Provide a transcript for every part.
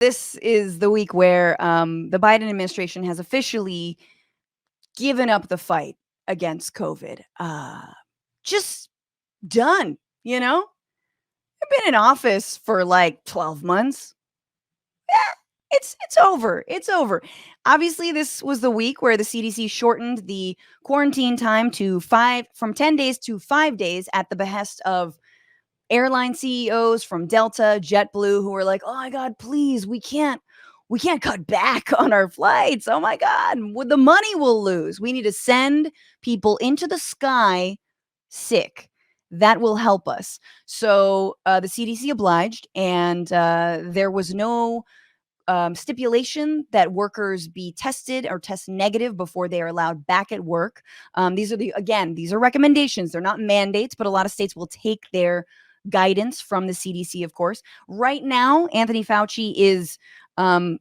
This is the week where the Biden administration has officially given up the fight against COVID. Just done, you know? I've been in office for like 12 months. It's over. It's over. Obviously, this was the week where the CDC shortened the quarantine time to from 10 days to 5 days at the behest of airline CEOs from Delta, JetBlue, who were like, "Oh my God, please, we can't cut back on our flights. Oh my God, with the money we'll lose. We need to send people into the sky sick. That will help us." So the CDC obliged, and there was no stipulation that workers be tested or test negative before they are allowed back at work. These are recommendations. They're not mandates, but a lot of states will take their guidance from the CDC, of course. Right now, Anthony Fauci um,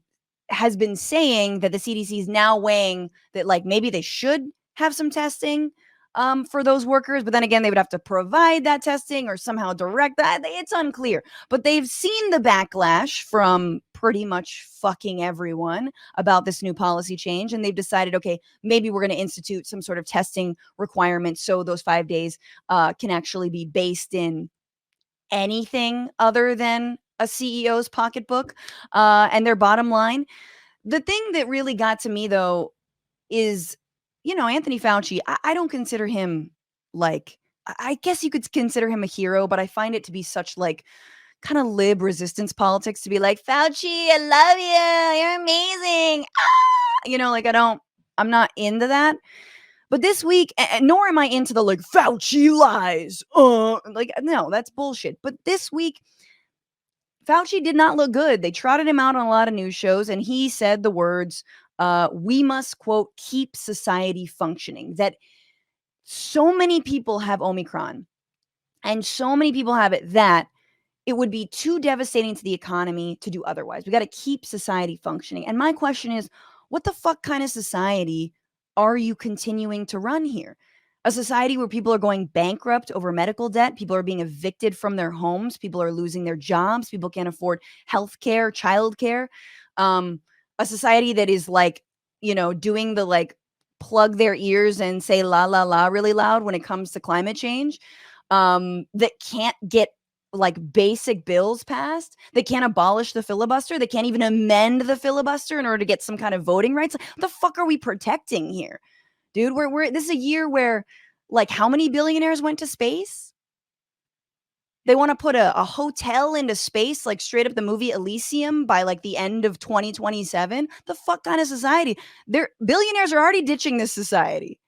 has been saying that the CDC is now weighing that like maybe they should have some testing for those workers, but then again, they would have to provide that testing or somehow direct that. It's unclear, but they've seen the backlash from pretty much fucking everyone about this new policy change, and they've decided, okay, maybe we're going to institute some sort of testing requirement so those 5 days can actually be based in anything other than a CEO's pocketbook and their bottom line. The thing that really got to me, though, is, Anthony Fauci. I don't consider him like, I guess you could consider him a hero, but I find it to be such like kind of lib resistance politics to be like, Fauci, I love you. You're amazing. Like I'm not into that. But this week, nor am I into the like Fauci lies. Like, no, that's bullshit. But this week, Fauci did not look good. They trotted him out on a lot of news shows, and he said the words, we must, quote, keep society functioning. That so many people have Omicron, and so many people have it that it would be too devastating to the economy to do otherwise. We got to keep society functioning. And my question is, what the fuck kind of society are you continuing to run here? A society where people are going bankrupt over medical debt, people are being evicted from their homes, people are losing their jobs, people can't afford health care, childcare. A society that is like, doing the like plug their ears and say la la la really loud when it comes to climate change. That can't get like basic bills passed. They can't abolish the filibuster. They can't even amend the filibuster in order to get some kind of voting rights. What the fuck are we protecting here? Dude, this is a year where like how many billionaires went to space? They want to put a hotel into space, like straight up the movie Elysium by like the end of 2027. The fuck kind of society? Billionaires are already ditching this society.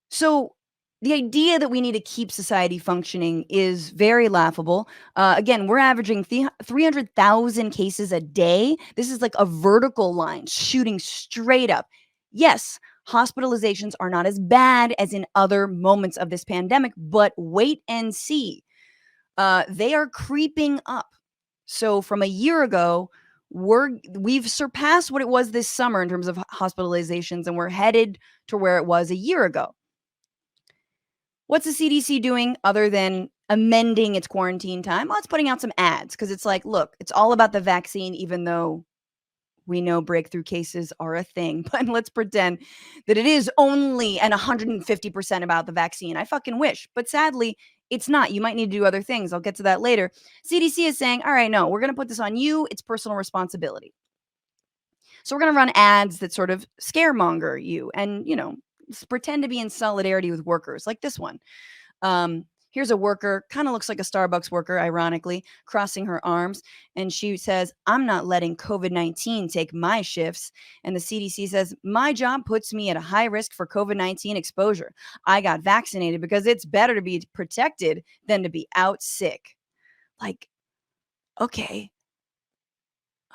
So the idea that we need to keep society functioning is very laughable. Again, we're averaging 300,000 cases a day. This is like a vertical line shooting straight up. Yes, hospitalizations are not as bad as in other moments of this pandemic, but wait and see. They are creeping up. So from a year ago, we've surpassed what it was this summer in terms of hospitalizations, and we're headed to where it was a year ago. What's the CDC doing other than amending its quarantine time? Well, it's putting out some ads because it's like, look, it's all about the vaccine, even though we know breakthrough cases are a thing. But let's pretend that it is only and 150% about the vaccine. I fucking wish. But sadly, it's not. You might need to do other things. I'll get to that later. CDC is saying, all right, no, we're going to put this on you. It's personal responsibility. So we're going to run ads that sort of scaremonger you and, pretend to be in solidarity with workers like this one. Here's a worker, kind of looks like a Starbucks worker, ironically, crossing her arms. And she says, I'm not letting COVID-19 take my shifts. And the CDC says, my job puts me at a high risk for COVID-19 exposure. I got vaccinated because it's better to be protected than to be out sick. Like, okay,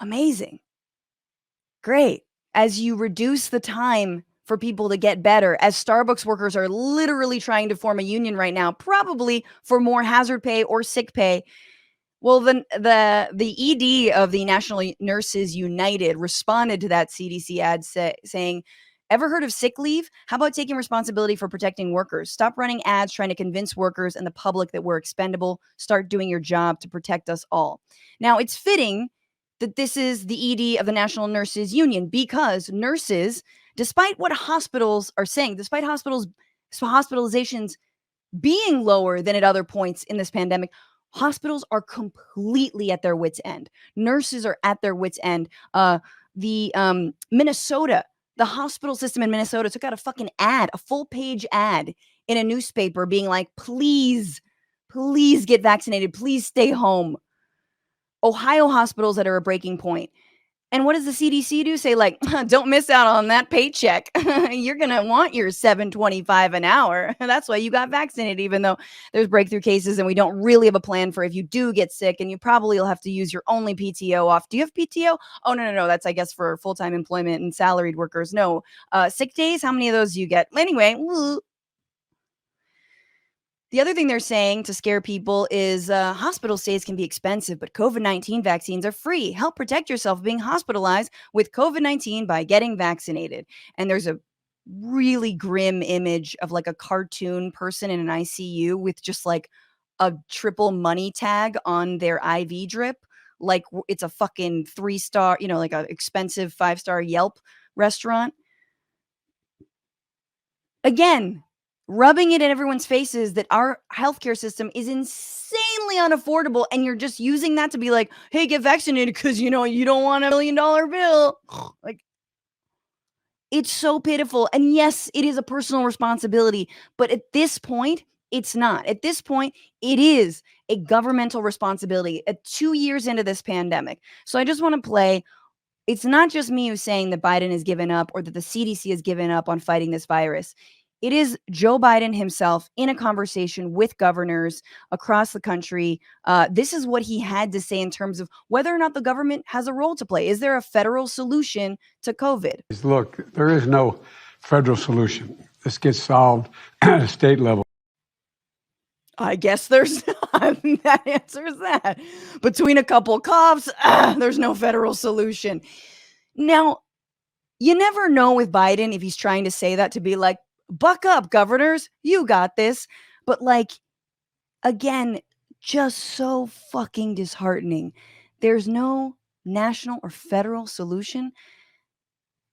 amazing. Great. As you reduce the time for people to get better, as Starbucks workers are literally trying to form a union right now, probably for more hazard pay or sick pay. Well, the ED of the National Nurses United responded to that CDC ad saying, ever heard of sick leave? How about taking responsibility for protecting workers? Stop running ads trying to convince workers and the public that we're expendable. Start doing your job to protect us all. Now, it's fitting that this is the ED of the National Nurses Union, because nurses, despite what hospitals are saying, despite hospitalizations being lower than at other points in this pandemic, hospitals are completely at their wits' end. Nurses are at their wits' end. Minnesota, the hospital system in Minnesota took out a fucking ad, a full-page ad in a newspaper being like, please get vaccinated. Please stay home. Ohio hospitals that are a breaking point. And what does the CDC do? Say like, don't miss out on that paycheck. You're going to want your $7.25 an hour. That's why you got vaccinated, even though there's breakthrough cases and we don't really have a plan for if you do get sick, and you probably will have to use your only PTO off. Do you have PTO? Oh, no. That's, I guess, for full-time employment and salaried workers. No. Sick days? How many of those do you get? Anyway, the other thing they're saying to scare people is hospital stays can be expensive, but COVID-19 vaccines are free. Help protect yourself being hospitalized with COVID-19 by getting vaccinated. And there's a really grim image of like a cartoon person in an ICU with just like a triple money tag on their IV drip. Like it's a fucking 3-star, like an expensive 5-star Yelp restaurant. Again, rubbing it in everyone's faces that our healthcare system is insanely unaffordable, and you're just using that to be like, hey, get vaccinated because, you don't want $1 million bill. Like, it's so pitiful. And yes, it is a personal responsibility, but at this point, it's not. At this point, it is a governmental responsibility at 2 years into this pandemic. So I just want to play. It's not just me who's saying that Biden has given up or that the CDC has given up on fighting this virus. It is Joe Biden himself in a conversation with governors across the country. This is what he had to say in terms of whether or not the government has a role to play. Is there a federal solution to COVID? Look, there is no federal solution. This gets solved at a state level. I guess there's not. That answers that. Between a couple coughs, there's no federal solution. Now, you never know with Biden if he's trying to say that to be like, buck up, governors, you got this. But like, again, just so fucking disheartening. There's no national or federal solution.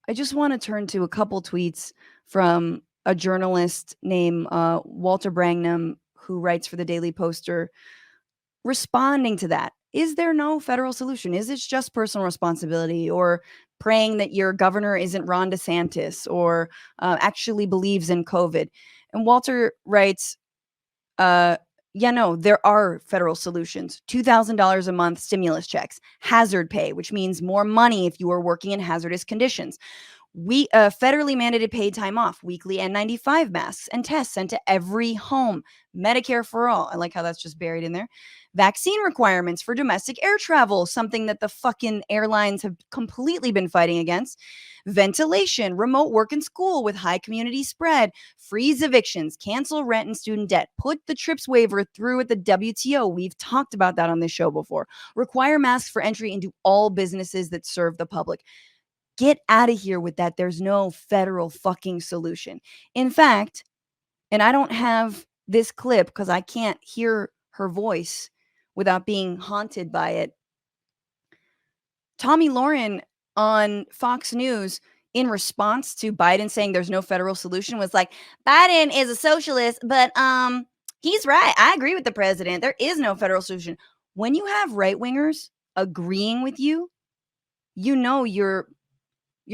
I just want to turn to a couple tweets from a journalist named Walter Brangham, who writes for the Daily Poster, responding to that. Is there no federal solution? Is it just personal responsibility, or praying that your governor isn't Ron DeSantis, or actually believes in COVID? And Walter writes, no, there are federal solutions. $2,000 a month stimulus checks, hazard pay, which means more money if you are working in hazardous conditions. Federally mandated paid time off, weekly N95 masks and tests sent to every home, Medicare for all. I like how that's just buried in there. Vaccine requirements for domestic air travel, something that the fucking airlines have completely been fighting against. Ventilation, remote work and school with high community spread, freeze evictions, cancel rent and student debt, put the TRIPS waiver through at the WTO. We've talked about that on this show before. Require masks for entry into all businesses that serve the public. Get out of here with that. There's no federal fucking solution. In fact, and I don't have this clip because I can't hear her voice without being haunted by it. Tommy Lauren on Fox News, in response to Biden saying there's no federal solution, was like, Biden is a socialist, but he's right. I agree with the president. There is no federal solution. When you have right-wingers agreeing with you, you know you're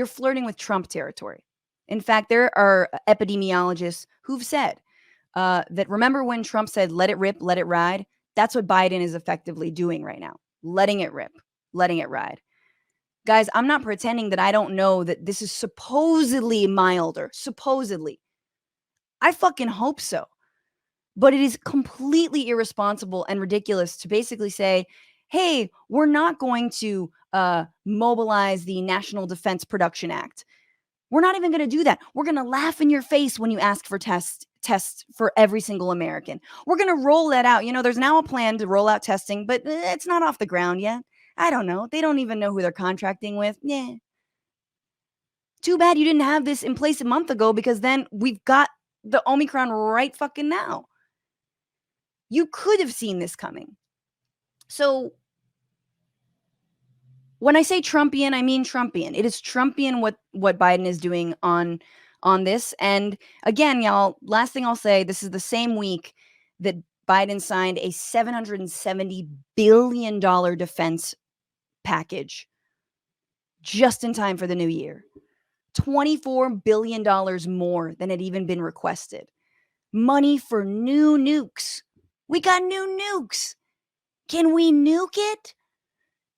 flirting with Trump territory. In fact, there are epidemiologists who've said that, remember when Trump said, let it rip, let it ride? That's what Biden is effectively doing right now. Letting it rip, letting it ride. Guys, I'm not pretending that I don't know that this is supposedly milder. Supposedly. I fucking hope so. But it is completely irresponsible and ridiculous to basically say, hey, we're not going to mobilize the National Defense Production Act. We're not even going to do that. We're going to laugh in your face when you ask for tests for every single American. We're going to roll that out. There's now a plan to roll out testing, but it's not off the ground yet. I don't know. They don't even know who they're contracting with. Yeah. Too bad you didn't have this in place a month ago, because then we've got the Omicron right fucking now. You could have seen this coming. So When I say Trumpian, I mean Trumpian. It is Trumpian what Biden is doing on this. And again, y'all, last thing I'll say, this is the same week that Biden signed a $770 billion defense package just in time for the new year. $24 billion more than had even been requested. Money for new nukes. We got new nukes. Can we nuke it?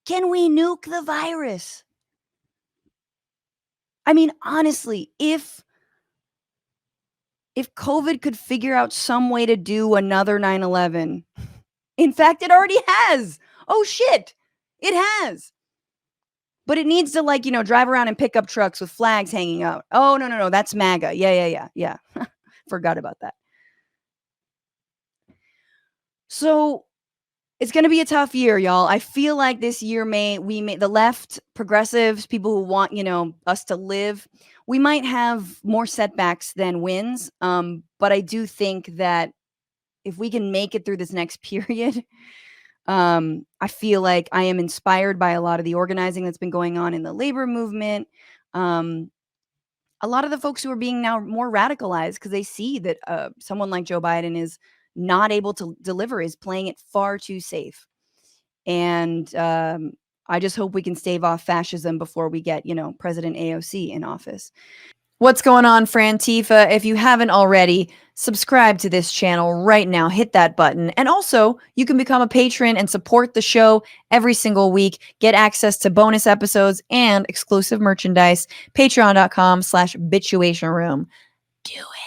Can we nuke the virus? I mean, honestly, if COVID could figure out some way to do another 9/11, in fact, it already has. Oh shit, it has. But it needs to, like, drive around in pickup trucks with flags hanging out. Oh, no, that's MAGA. Yeah. Forgot about that. So it's going to be a tough year, y'all. I feel like this year the left, progressives, people who want, us to live, we might have more setbacks than wins. But I do think that if we can make it through this next period, I feel like I am inspired by a lot of the organizing that's been going on in the labor movement. A lot of the folks who are being now more radicalized because they see that someone like Joe Biden is not able to deliver, is playing it far too safe. And I just hope we can stave off fascism before we get, President AOC in office. What's going on, Frantifa? If you haven't already, subscribe to this channel right now. Hit that button. And also, you can become a patron and support the show every single week. Get access to bonus episodes and exclusive merchandise. Patreon.com/Bitchuation Room. Do it.